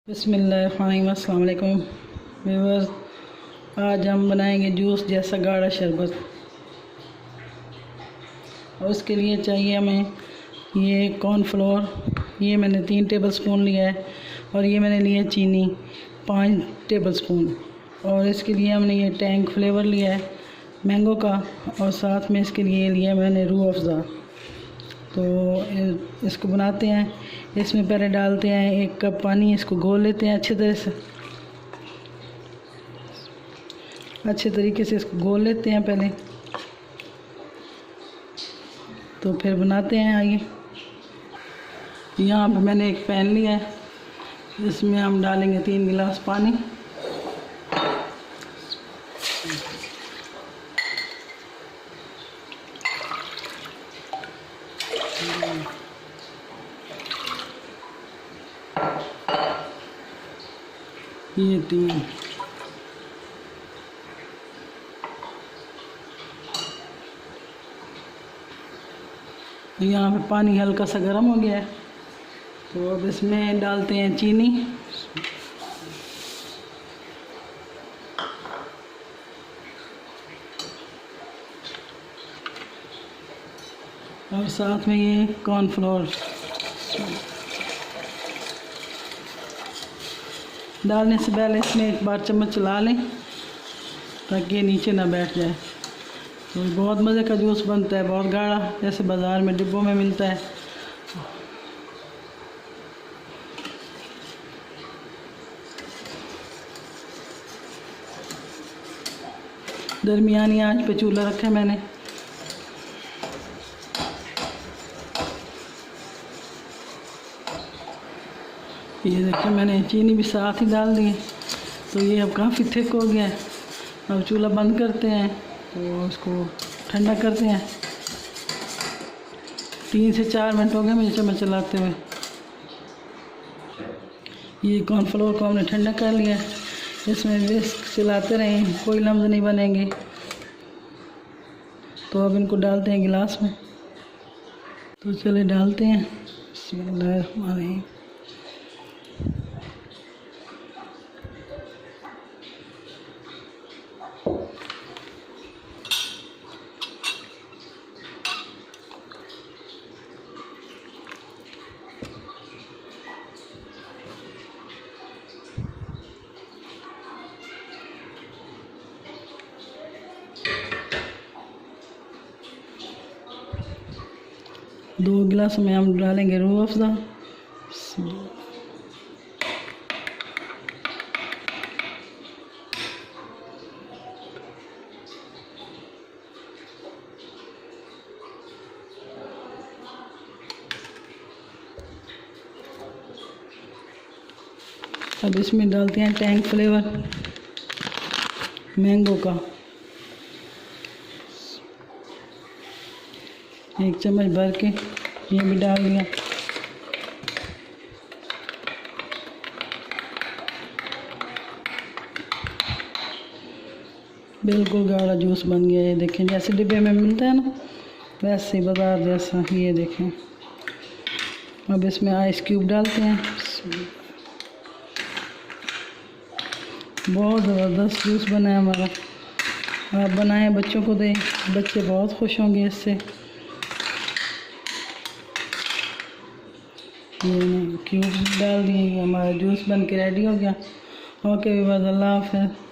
बिस्मिल्लाहिर्रहमानिर्रहीम। अस्सलाम वालेकुम व्यूअर्स, आज हम बनाएंगे जूस जैसा गाढ़ा शरबत। और उसके लिए चाहिए हमें ये कॉर्नफ्लोर, ये मैंने 3 टेबलस्पून लिया है, और ये मैंने लिया चीनी 5 टेबलस्पून। और इसके लिए हमने ये टैंग फ्लेवर लिया है मैंगो का, और साथ में इसके लिए लिया मैंने रूह अफ़ज़ा। तो इसको बनाते हैं। इसमें पहले डालते हैं 1 कप पानी, इसको घोल लेते हैं अच्छे तरीके से इसको घोल लेते हैं पहले। तो फिर बनाते हैं। आइए, यहाँ पे मैंने एक पैन लिया है, इसमें हम डालेंगे 3 गिलास पानी। ये 3 यहाँ पे पानी हल्का सा गर्म हो गया है, तो अब इसमें डालते हैं चीनी। और साथ में ये कॉर्नफ्लोर डालने से पहले इसमें 1 बार चम्मच चला लें ताकि ये नीचे ना बैठ जाए। तो बहुत मज़े का जूस बनता है, बहुत गाढ़ा, जैसे बाज़ार में डिब्बों में मिलता है। दरमियानी आंच पे चूल्हा रखा है मैंने। ये देखिए, मैंने चीनी भी साथ ही डाल दी है। तो ये अब काफ़ी थिक हो गया है। अब चूल्हा बंद करते हैं, तो इसको ठंडा करते हैं। 3 से 4 मिनट हो गए मुझे चम्मच चलाते हुए। ये कॉर्नफ्लोर को हमने ठंडा कर लिया है। इसमें विस्क चलाते रहें, कोई लम्स नहीं बनेंगे। तो अब इनको डालते हैं गिलास में। तो चले डालते हैं। बिस्मिल्लाहिर्रहमानिर्रहीम। दो गिलास में हम डालेंगे रूह अफ़ज़ा। अब इसमें डालते हैं टैंग फ्लेवर मैंगो का 1 चम्मच भर के, ये भी डाल दिया। बिल्कुल गाढ़ा जूस बन गया। ये देखें, जैसे डिब्बे में मिलता है ना, वैसे ही बाजार जैसा। ये देखें। अब इसमें आइस क्यूब डालते हैं। बहुत ज़बरदस्त जूस बना है हमारा। आप बनाएं, बच्चों को दें, बच्चे बहुत खुश होंगे इससे। ये क्यूब डाल दिए, हमारा जूस बन के रेडी हो गया। ओके, अल्लाह हाफ़िज़।